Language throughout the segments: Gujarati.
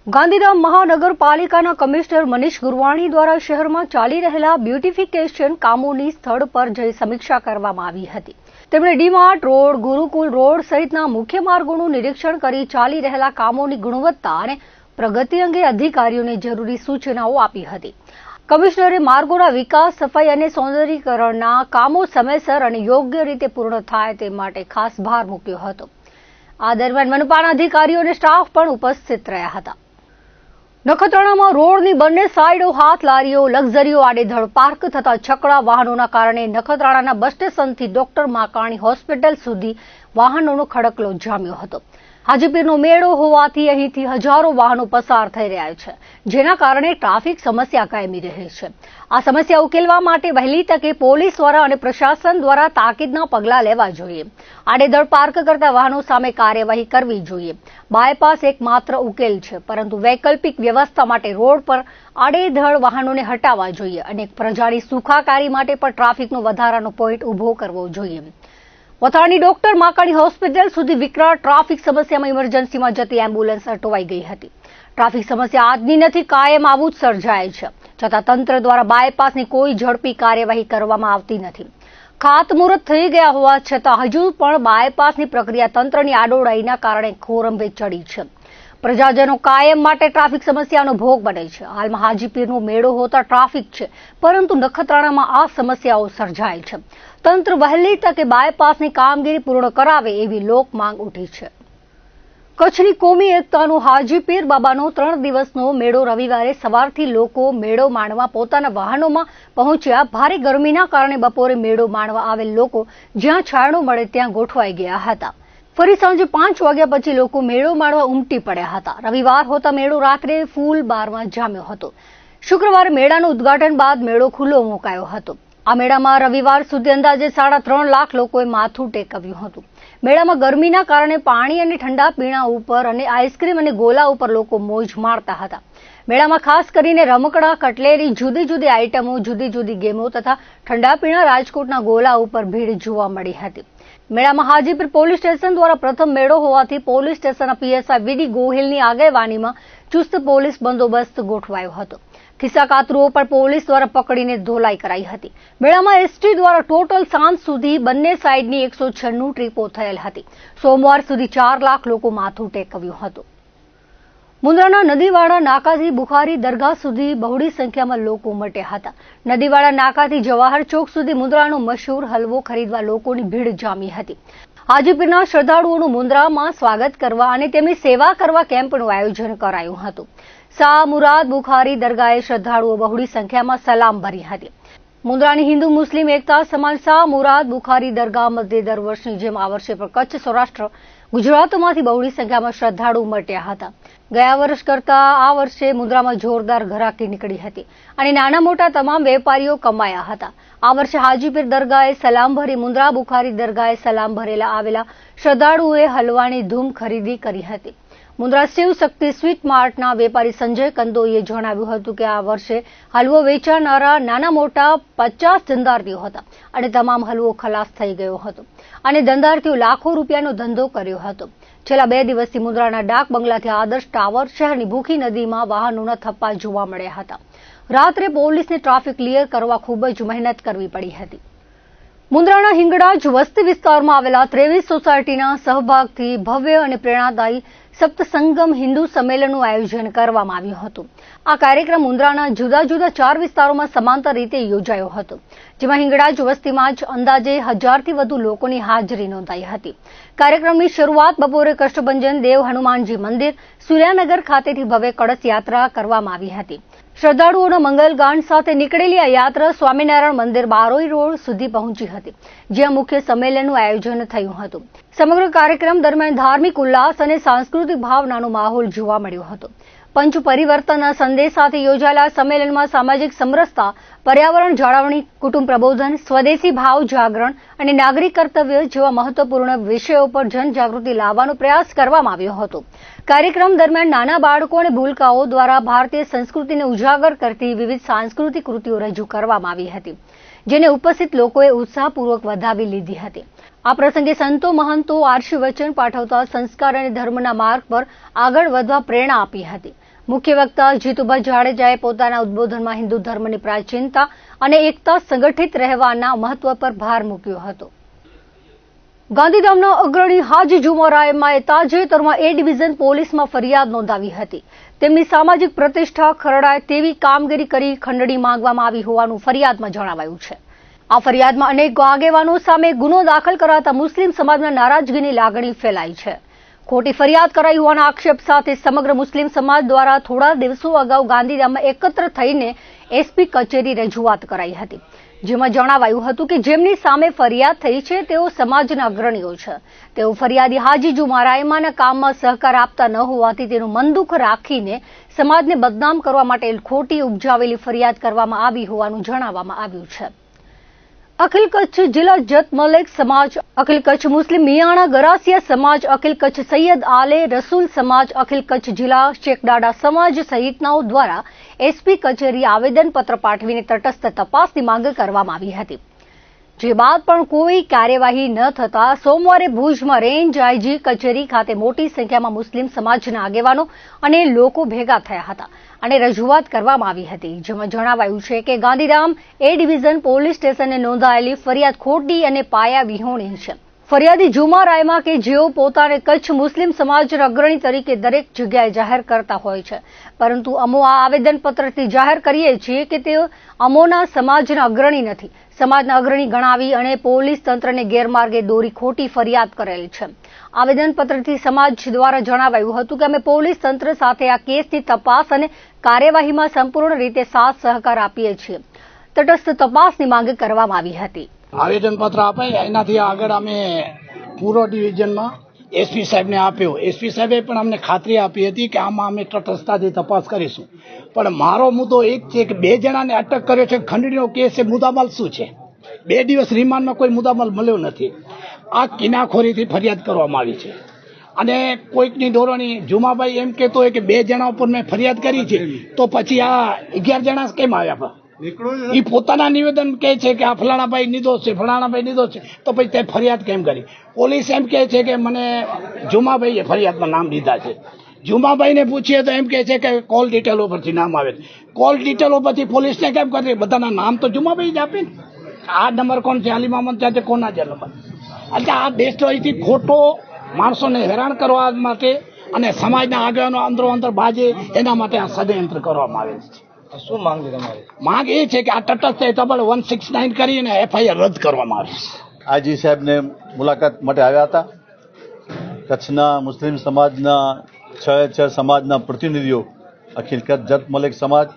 ગાંધીધામ મહાનગરપાલિકાના કમિશનર મનીષ ગુરવાણી દ્વારા શહેરમાં ચાલી રહેલા બ્યુટિફિકેશન કામોની સ્થળ પર જઈ સમીક્ષા કરવામાં આવી હતી. તેમણે ડીમાર્ટ રોડ, ગુરુકુલ રોડ સહિતના મુખ્ય માર્ગોનું નિરીક્ષણ કરી ચાલી રહેલા કામોની ગુણવત્તા અને પ્રગતિ અંગે અધિકારીઓને જરૂરી સૂચનાઓ આપી હતી. કમિશનરે માર્ગોના વિકાસ, સફાઈ અને સૌંદર્યીકરણના કામો સમયસર અને યોગ્ય રીતે પૂર્ણ થાય તે માટે ખાસ ભાર મૂક્યો હતો. આ દરમિયાન મનપાના અધિકારીઓ અને સ્ટાફ પણ ઉપસ્થિત રહ્યા હતા. નખત્રાણામાં રોડની બંને સાઈડો હાથ લારીઓ, લક્ઝરીઓ આડેધડ પાર્ક થતા છકડા વાહનોના કારણે નખત્રાણાના બસ સ્ટેશનથી ડોક્ટર માકાણી હોસ્પિટલ સુધી વાહનોનો ખડકલો જામ્યો હતો. હાજીપીરનો મેળો હોવાથી અહીંથી હજારો વાહનો પસાર થઈ રહ્યા છે, જેના કારણે ટ્રાફિક સમસ્યા કાયમી રહે છે. આ સમસ્યા ઉકેલવા માટે વહેલી તકે પોલીસ દ્વારા અને પ્રશાસન દ્વારા તાકીદના પગલાં લેવા જોઈએ. આડેધડ પાર્ક કરતા વાહનો સામે કાર્યવાહી કરવી જોઈએ. બાયપાસ એકમાત્ર ઉકેલ છે, પરંતુ વૈકલ્પિક વ્યવસ્થા માટે રોડ પર આડેધડ વાહનોને હટાવવા જોઈએ અને પ્રજાની સુખાકારી માટે પણ ટ્રાફિકનો વધારાનો પોઈન્ટ ઊભો કરવો જોઈએ. વથાણની ડોક્ટર માકાણી હોસ્પિટલ સુધી વિકરાળ ટ્રાફિક સમસ્યામાં ઇમરજન્સીમાં જતી એમ્બ્યુલન્સ અટવાઈ ગઈ હતી. ટ્રાફિક સમસ્યા આજની નથી, કાયમ આવું જ સર્જાય છે. છતાં તંત્ર દ્વારા બાયપાસની કોઈ ઝડપી કાર્યવાહી કરવામાં આવતી નથી. ખાતમુહૂર્ત થઈ ગયા હોવા છતાં હજુ પણ બાયપાસની પ્રક્રિયા તંત્રની આડોડાઈના કારણે ખોરંભે ચડી છે. પ્રજાજનો કાયમ માટે ટ્રાફિક સમસ્યાનો ભોગ બને છે. હાલમાં હાજીપીરનો મેળો હોતા ટ્રાફિક છે, પરંતુ નખત્રાણામાં આ સમસ્યાઓ સર્જાય છે. તંત્ર વહેલી તકે બાયપાસની કામગીરી પૂર્ણ કરાવે એવી લોક માંગ ઉઠી છે. કચ્છની કોમી એકતાનો હાજીપીર બાબાનો 3 દિવસનો મેળો રવિવારે સવારથી લોકો મેળો માણવા પોતાના વાહનોમાં પહોંચ્યા. ભારે ગરમીના કારણે બપોરે મેળો માણવા આવેલ લોકો જ્યાં છાંયડો મળે ત્યાં ગોઠવાઈ ગયા હતા. ફરી સાંજે 5 વાગ્યા પછી લોકો મેળો માણવા ઉમટી પડ્યા હતા. રવિવાર હોતા મેળો રાત્રે ફૂલ બારમાં જામ્યો હતો. શુક્રવારે મેળાનું ઉદ્ઘાટન બાદ મેળો ખુલ્લો મુકાયો હતો. આ મેળામાં રવિવાર સુધી અંદાજે 3.5 લાખ લોકોએ માથું ટેકવ્યું હતું. મેળામાં ગરમીના કારણે પાણી અને ઠંડા પીણા ઉપર અને આઈસ્ક્રીમ અને ગોલા ઉપર લોકો મોજ માણતા હતા. મેળામાં ખાસ કરીને રમકડા, કટલેરી, જુદી જુદી આઇટમો, જુદી જુદી ગેમો તથા ઠંડા પીણા, રાજકોટના ગોલા ઉપર ભીડ જોવા મળી હતી. મેળામાં હાજીપીર પોલીસ સ્ટેશન દ્વારા પ્રથમ મેળો હોવાથી પોલીસ સ્ટેશનના પીએસઆઈ વીડી ગોહિલની આગેવાનીમાં ચુસ્ત પોલીસ બંદોબસ્ત ગોઠવાયો હતો. ખિસ્સાકાતરુઓ પર પોલીસ દ્વારા પકડીને ધોલાઈ કરાઈ હતી. મેળામાં એસટી દ્વારા ટોટલ સાંજ સુધી બંને સાઈડની 196 ટ્રીપો થયેલ હતી. સોમવાર સુધી 4 લાખ લોકો માથું ટેકવ્યું હતું. મુન્દ્રાના નદીવાડા નાકાથી બુખારી દરગાહ સુધી બહોળી સંખ્યામાં લોકો ઉમટ્યા હતા. નદીવાડા નાકાથી જવાહર ચોક સુધી મુન્દ્રાનો મશહૂર હલવો ખરીદવા લોકોની ભીડ જામી હતી. હાજીપીરના શ્રદ્ધાળુઓનું મુન્દ્રામાં સ્વાગત કરવા અને તેમની સેવા કરવા કેમ્પનું આયોજન કરાયું હતું. શાહ મુરાદ બુખારી દરગાહે શ્રદ્ધાળુઓ બહોળી સંખ્યામાં સલામ ભરી હતી. મુન્દ્રાની હિન્દુ મુસ્લિમ એકતા સમાજ શાહ મુરાદ બુખારી દરગાહ મધ્યે દર વર્ષની જેમ આ વર્ષે પણ કચ્છ, સૌરાષ્ટ્ર, ગુજરાતમાંથી બહોળી સંખ્યામાં શ્રદ્ધાળુ ઉમટ્યા હતા. ગયા વર્ષ કરતા આ વર્ષે મુન્દ્રામાં જોરદાર ઘરાકી નીકળી હતી અને નાના મોટા તમામ વેપારીઓ કમાયા હતા. આ વર્ષે હાજીપીર દરગાહે સલામ ભરી મુન્દ્રા બુખારી દરગાહે સલામ ભરેલા આવેલા શ્રદ્ધાળુઓએ હલવાની ધૂમ ખરીદી કરી હતી. મુન્દ્રા શિવ શક્તિ સ્વીટ માર્ટના વેપારી સંજય કંદોઈએ જણાવ્યું હતું કે આ વર્ષે હલવો વેચાનારા નાના મોટા 50 ધંધાર્થીઓ હતા અને તમામ હલવો ખલાસ થઈ ગયો હતો અને ધંધાર્થીઓ લાખો રૂપિયાનો ધંધો કર્યો હતો. છેલ્લા 2 દિવસથી મુન્દ્રાના ડાક બંગલાથી આદર્શ ટાવર શહેરની ભૂખી નદીમાં વાહનોના થપ્પા જોવા મળ્યા હતા. રાત્રે પોલીસને ટ્રાફિક ક્લિયર કરવા ખૂબ જ મહેનત કરવી પડી હતી. મુન્દ્રાના હિંગળાજ વસ્તી વિસ્તારમાં આવેલા 23 સોસાયટીના સહભાગથી ભવ્ય અને પ્રેરણાદાયી સપ્તસંગમ હિન્દુ સંમેલનનું આયોજન કરવામાં આવ્યું હતું. આ કાર્યક્રમ મુન્દ્રાના જુદા જુદા 4 વિસ્તારોમાં સમાંતર રીતે યોજાયો હતો, જેમાં હિંગળાજ વસ્તીમાં જ અંદાજે 1000થી વધુ લોકોની હાજરી નોંધાઈ હતી. કાર્યક્રમની શરૂઆત બપોરે કષ્ટભંજન દેવ હનુમાનજી મંદિર, સૂર્યાનગર ખાતેથી ભવ્ય કળશ યાત્રા કરવામાં આવી હતી. શ્રદ્ધાળુઓના મંગલગાન સાથે નીકળેલી આ યાત્રા સ્વામિનારાયણ મંદિર બારોઈ રોડ સુધી પહોંચી હતી, જ્યાં મુખ્ય સંમેલનનું આયોજન થયું હતું. સમગ્ર કાર્યક્રમ દરમિયાન ધાર્મિક ઉલ્લાસ અને સાંસ્કૃતિક ભાવનાનો માહોલ જોવા મળ્યો હતો. પંચ પરિવર્તનના સંદેશ સાથે યોજાયેલા સંમેલનમાં સામાજિક સમરસતા, પર્યાવરણ જાળવણી, કુટુંબ પ્રબોધન, સ્વદેશી ભાવ જાગરણ અને નાગરિક કર્તવ્ય જેવા મહત્વપૂર્ણ વિષયો પર જનજાગૃતિ લાવવાનો પ્રયાસ કરવામાં આવ્યો હતો. કાર્યક્રમ દરમિયાન નાના બાળકો અને ભૂલકાઓ દ્વારા ભારતીય સંસ્કૃતિને ઉજાગર કરતી વિવિધ સાંસ્કૃતિક કૃતિઓ રજૂ કરવામાં આવી હતી, જેને ઉપસ્થિત લોકોએ ઉત્સાહપૂર્વક વધાવી લીધી હતી. આ પ્રસંગે સંતો મહંતો આશીર્વચન પાઠવતા સંસ્કાર અને ધર્મના માર્ગ પર આગળ વધવા પ્રેરણા આપી હતી. મુખ્ય વક્તા જીતુભાઈ જાડેજાએ પોતાના ઉદ્બોધનમાં હિન્દુ ધર્મની પ્રાચીનતા અને એકતા સંગઠિત રહેવાના મહત્વ પર ભાર મૂક્યો હતો. ગાંધીધામના અગ્રણી હાજી જુમરાએ તાજેતરમાં એ ડિવિઝન પોલીસમાં ફરિયાદ નોંધાવી હતી. તેમની સામાજિક પ્રતિષ્ઠા ખરડાય તેવી કામગીરી કરી ખંડણી માંગવામાં આવી હોવાનું ફરિયાદમાં જણાવાયું છે. આ ફરિયાદમાં અનેક આગેવાનો સામે ગુનો દાખલ કરાતા મુસ્લિમ સમાજમાં નારાજગીની લાગણી ફેલાઈ છે. ખોટી ફરિયાદ કરાઈ હોવાના આક્ષેપ સાથે સમગ્ર મુસ્લિમ સમાજ દ્વારા થોડા દિવસો અગાઉ ગાંધીધામમાં એકત્ર થઈને એસપી કચેરી રજૂઆત કરાઈ હતી, જેમાં જણાવાયું હતું કે જેમની સામે ફરિયાદ થઈ છે તેઓ સમાજના અગ્રણીઓ છે. તેઓ ફરિયાદી હાજી જુમરાયમાના કામમાં સહકાર આપતા ન હોવાથી તેનું મનદુખ રાખીને સમાજને બદનામ કરવા માટે ખોટી ઉપજાવેલી ફરિયાદ કરવામાં આવી હોવાનું જણાવવામાં આવ્યું છે. અખિલ કચ્છ જિલ્લા જત મલેક સમાજ, અખિલ કચ્છ મુસ્લિમ મિયાણા ગરાસિયા સમાજ, અખિલ કચ્છ સૈયદ આલે રસૂલ સમાજ, અખિલ કચ્છ જિલ્લા શેખડાડા સમાજ સહિતનાઓ દ્વારા એસપી કચેરી આવેદનપત્ર પાઠવીને તટસ્થ તપાસની માંગ કરવામાં આવી હતી. જે બાદ પણ કોઈ કાર્યવાહી ન થતા સોમવારે ભુજમાં રેન્જ આઈજી કચેરી ખાતે મોટી સંખ્યામાં મુસ્લિમ સમાજના આગેવાનો અને લોકો ભેગા થયા હતા અને રજૂઆત કરવામાં આવી હતી, જેમાં જણાવાયું છે કે ગાંધીધામ એ ડિવિઝન પોલીસ સ્ટેશને નોંધાયેલી ફરિયાદ ખોટી અને પાયા વિહોણી છે. ફરિયાદી જુમરાયમાં કે જેઓ પોતાને કચ્છ મુસ્લિમ સમાજના અગ્રણી તરીકે દરેક જગ્યાએ જાહેર કરતા હોય છે, પરંતુ અમો આ આવેદનપત્રથી જાહેર કરીએ છીએ કે તેઓ અમોના સમાજના અગ્રણી નથી. સમાજના અગ્રણી ગણાવી અને પોલીસ તંત્રને ગેરમાર્ગે દોરી ખોટી ફરિયાદ કરેલ છે. આવેદનપત્રથી સમાજ દ્વારા જણાવાયું હતું કે અમે પોલીસ તંત્ર સાથે આ કેસની તપાસ અને કાર્યવાહીમાં સંપૂર્ણ રીતે સાથ સહકાર આપીએ છીએ. તટસ્થ તપાસની માંગ કરવામાં આવી હતી. આવેદનપત્ર આપાય એનાથી આગળ અમે પૂર્વ ડિવિઝનમાં એસપી સાહેબને આપ્યો. એસપી સાહેબે પણ અમને ખાતરી આપી હતી કે આમાં અમે તટસ્થતાથી તપાસ કરીશું. પણ મારો મુદ્દો એક છે કે 2 જણાને અટક કર્યો છે, ખંડણીનો કેસ છે, મુદ્દામાલ શું છે? 2 દિવસ રિમાન્ડમાં કોઈ મુદ્દામાલ મળ્યો નથી. આ કિનાખોરીથી ફરિયાદ કરવામાં આવી છે અને કોઈકની ધોરણી જુમાભાઈ એમ કહેતો હોય કે 2 જણા ઉપર મેં ફરિયાદ કરી છે, તો પછી આ 11 જણા કેમ આવ્યા? એ પોતાના નિવેદન કહે છે કે આ ફલાણાભાઈ નિર્દોષ છે, ફલાણાભાઈ નિર્દોષ છે, તો પછી તે ફરિયાદ કેમ કરી? પોલીસ એમ કહે છે કે મને જુમાભાઈએ ફરિયાદમાં નામ લીધા છે. જુમાભાઈને પૂછીએ તો એમ કહે છે કે કોલ ડિટેલો પરથી નામ આવે. કોલ ડિટેલો પરથી પોલીસને કેમ કરે? બધાના નામ તો જુમાભાઈ જ આપે ને. આ નંબર કોણ છે? અલી મામદ છે, કોના છે નંબર? એટલે આ દેશદ્રોહીથી ખોટો માણસોને હેરાન કરવા માટે અને સમાજના આગેવાનો અંદરો અંદર બાજે એના માટે આ ષડયંત્ર કરવામાં આવે છે. શું માંગ છે તમારી? માંગ એ છે કે આ તટસ્થ તબલ 169 કરીને એફઆઈઆર રદ કરવામાં આવે. આજી સાહેબને મુલાકાત માટે આવ્યા હતા. કચ્છના મુસ્લિમ સમાજના 6 સમાજના પ્રતિનિધિઓ, અખિલ કચ્છ જત મલેક સમાજ,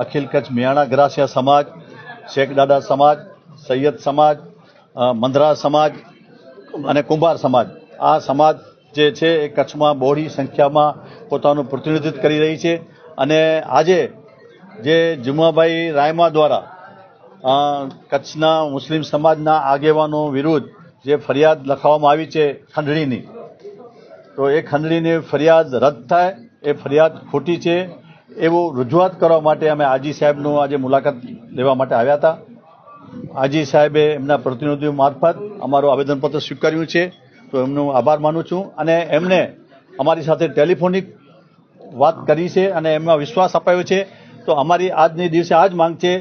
અખિલ કચ્છ મિયાણા ગરાસિયા સમાજ, શેખડાડા સમાજ, સૈયદ સમાજ, મંદરા સમાજ અને કુંભાર સમાજ, આ સમાજ જે છે એ કચ્છમાં બહોળી સંખ્યામાં પોતાનું પ્રતિનિધિત્વ કરી રહી છે. અને આજે જે જુમાભાઈ રાયમા દ્વારા કચ્છના મુસ્લિમ સમાજના આગેવાનો વિરુદ્ધ જે ફરિયાદ લખાવવામાં આવી છે ખંડણીની, તો એ ખંડણીની ફરિયાદ રદ થાય, એ ફરિયાદ ખોટી છે એવું રજૂઆત કરવા માટે અમે આજી સાહેબનું આજે મુલાકાત લેવા માટે આવ્યા હતા. આજી સાહેબે એમના પ્રતિનિધિઓ મારફત અમારું આવેદનપત્ર સ્વીકાર્યું છે, તો એમનો આભાર માનું છું. અને એમને અમારી સાથે ટેલિફોનિક વાત કરી છે અને એમાં વિશ્વાસ અપાયો છે. તો અમારી આજની દિવસે આ જ માંગ છે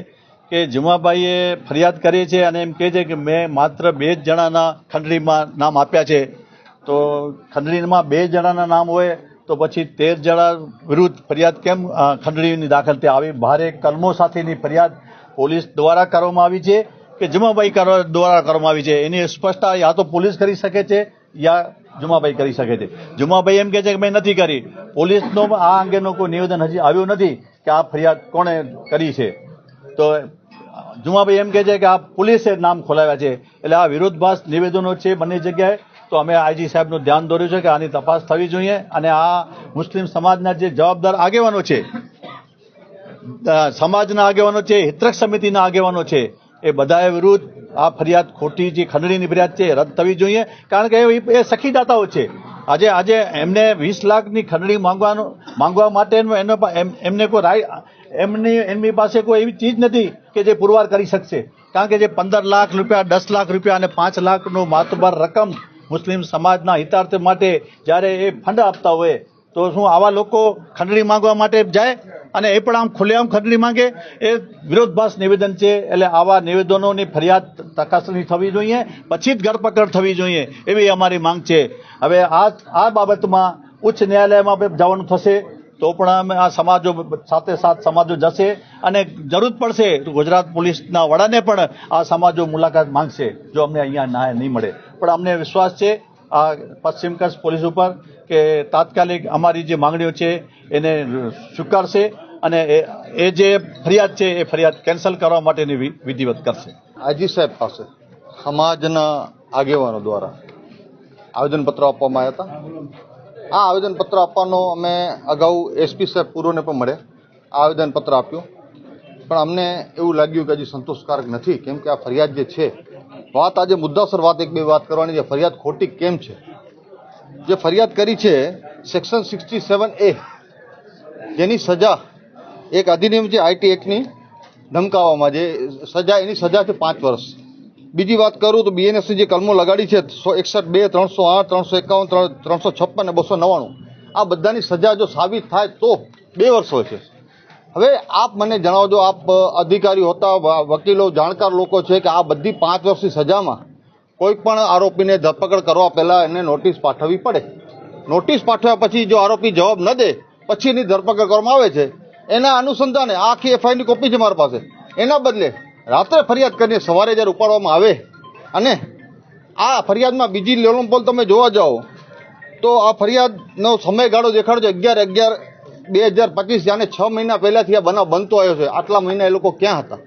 કે જુમાભાઈએ ફરિયાદ કરી છે અને એમ કહે છે કે મેં માત્ર 2 જણાના ખંડણીમાં નામ આપ્યા છે. તો ખંડણીમાં 2 જણાના નામ હોય તો પછી 13 જણા વિરુદ્ધ ફરિયાદ કેમ ખંડણીની દાખલ થઈ? આવી ભારે કલમો સાથેની ફરિયાદ પોલીસ દ્વારા કરવામાં આવી છે કે જુમાભાઈ દ્વારા કરવામાં આવી છે? એની સ્પષ્ટતા યા તો પોલીસ કરી શકે છે યા જુમાભાઈ કરી શકે છે. જુમાભાઈ એમ કહે છે કે મેં નથી કરી. પોલીસનો આ અંગેનો કોઈ નિવેદન હજી આવ્યું નથી કે આ ફરિયાદ કોણે કરી છે. તો જુમાભાઈ એમ કહે છે કે આ પોલીસે નામ ખોલાવ્યા છે. એટલે આ વિરોધભાસ નિવેદનો છે બંને જગ્યાએ. તો અમે આઈજી સાહેબનું ધ્યાન દોર્યું છે કે આની તપાસ થવી જોઈએ અને આ મુસ્લિમ સમાજના જે જવાબદાર આગેવાનો છે, સમાજના આગેવાનો છે, હિતરક્ષ સમિતિના આગેવાનો છે, એ બધાએ વિરુદ્ધ આ ફરિયાદ ખોટી જે ખંડણીની ફરિયાદ છે રદ થવી જોઈએ. કારણ કે એ સખીદાતાઓ છે. આજે એમને 20 લાખની ખંડણી માંગવા માટે એમને કોઈ રાય એમની પાસે કોઈ એવી ચીજ નથી કે જે પુરવાર કરી શકશે. કારણ કે જે 15 લાખ રૂપિયા, 10 લાખ રૂપિયા અને 5 લાખનો માતબાર રકમ મુસ્લિમ સમાજના હિતાર્થ માટે જ્યારે એ ફંડ આપતા હોય તો શું આવા લોકો ખંડણી માંગવા માટે જાય અને એ પણ આમ ખુલ્લેઆમ ખંડણી માંગે? એ વિરોધાભાસ નિવેદન છે. એટલે આવા નિવેદનોની ફરિયાદ તપાસણી થવી જોઈએ, પછી જ ધરપકડ થવી જોઈએ એવી અમારી માંગ છે. હવે આ બાબતમાં ઉચ્ચ ન્યાયાલયમાં જવાનું થશે તો પણ અમે આ સમાજો સાથે સમાજો જશે અને જરૂર પડશે તો ગુજરાત પોલીસના વડાને પણ આ સમાજો મુલાકાત માંગશે જો અમને અહીંયા ન્યાય નહીં મળે. પણ અમને વિશ્વાસ છે આ પશ્ચિમ કચ્છ પોલીસ ઉપર કે તાત્કાલિક અમારી જે માંગણીઓ છે એને સ્વીકારશે અને એ જે ફરિયાદ છે એ ફરિયાદ કેન્સલ કરવા માટેની વિધિવત કરશે. આજી સાહેબ પાસે સમાજના આગેવાનો દ્વારા આવેદનપત્ર આપવામાં આવ્યા હતા. આ આવેદનપત્ર આપવાનો અમે અગાઉ એસપી સાહેબ પૂર્વને પણ મળ્યા, આવેદનપત્ર આપ્યું, પણ અમને એવું લાગ્યું કે હજી સંતોષકારક નથી. કેમ કે આ ફરિયાદ જે છે, વાત આજે મુદ્દાસર વાત એક બે વાત કરવાની છે. ફરિયાદ ખોટી કેમ છે? જે ફરિયાદ કરી છે સેક્શન 67A, જેની સજા એક અધિનિયમ છે આઈટી એક્ટની ધમકાવવામાં, જે સજા એની સજા છે 5 વર્ષ. બીજી વાત કરું તો બીએનએસની જે કલમો લગાડી છે 161, 308, 351, 356 અને 299, આ બધાની સજા જો સાબિત થાય તો 2 વર્ષ હોય છે. હવે આપ મને જણાવજો, આપ અધિકારી હોતા વકીલો જાણકાર લોકો છે કે આ બધી 5 વર્ષની સજામાં કોઈ પણ આરોપીને ધરપકડ કરવા પહેલા એને નોટિસ પાઠવવી પડે. નોટિસ પાઠવ્યા પછી જો આરોપી જવાબ ન દે પછી એની ધરપકડ કરવામાં આવે છે. એના અનુસંધાને આખી એફઆઈઆરની કોપી છે મારી પાસે. એના બદલે રાત્રે ફરિયાદ કરીને સવારે જ્યારે ઉપાડવામાં આવે અને આ ફરિયાદમાં બીજી લોલમપોલ તમે જોવા જાઓ તો આ ફરિયાદનો સમયગાળો દેખાડો છે 11/11/2025, જાણે 6 મહિના પહેલાથી આ બનાવ બનતો આવ્યો છે. આટલા મહિના એ લોકો ક્યાં હતા?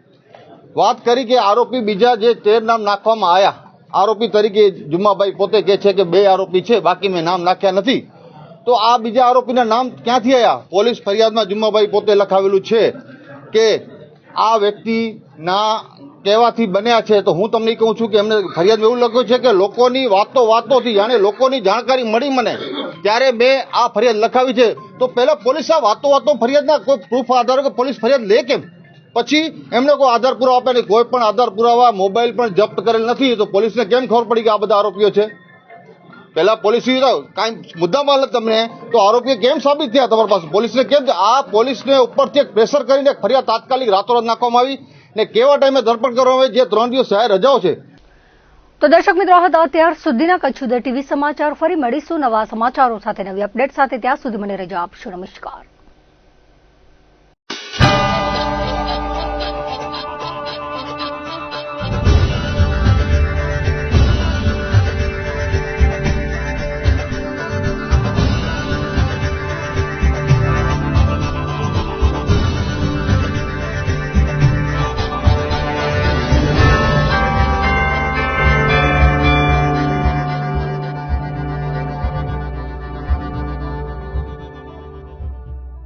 વાત કરી કે આરોપી બીજા જે 13 નામ નાખવામાં આવ્યા, આરોપી તરીકે જુમ્માભાઈ પોતે કહે છે કે 2 આરોપી છે, બાકી મેં નામ નાખ્યા નથી. તો આ બીજા આરોપીના નામ ક્યાંથી આવ્યા? પોલીસ ફરિયાદમાં જુમ્માભાઈ પોતે લખાવેલું છે કે આ વ્યક્તિના કહેવાથી બન્યા છે. તો હું તમને કહું છું કે એમને ફરિયાદમાં એવું લખ્યું છે કે લોકોની વાતોથી, જાણે લોકોની જાણકારી મળી મને ત્યારે મેં આ ફરિયાદ લખાવી છે. તો પહેલા પોલીસ આ વાતો ફરિયાદના કોઈ પ્રૂફ આધાર કે પોલીસ ફરિયાદ લે કેમ? પછી એમને કોઈ આધાર પુરાવા આપે નહીં. કોઈ પણ આધાર પુરાવા, મોબાઈલ પણ જપ્ત કરેલ નથી. તો પોલીસને કેમ ખબર પડી કે આ બધા આરોપીઓ છે? પહેલા પોલીસ કાંઈ મુદ્દા માલ તમને તો આરોપીઓ કેમ સાબિત થયા તમારી પાસે? પોલીસને કેમ? આ પોલીસને ઉપરથી એક પ્રેશર કરીને ફરિયાદ તાત્કાલિક રાતોરાત નાખવામાં આવી ને કેવા ટાઈમે ધરપકડ કરવામાં આવી, જે 3 દિવસ જાહેર રજાઓ છે. તો દર્શક મિત્રો, હતા અત્યાર સુધીના કચ્છ ઉદય ટીવી સમાચાર. ફરી મળીશું નવા સમાચારો સાથે, નવી અપડેટ સાથે. ત્યાં સુધી મને રજા આપશો. નમસ્કાર.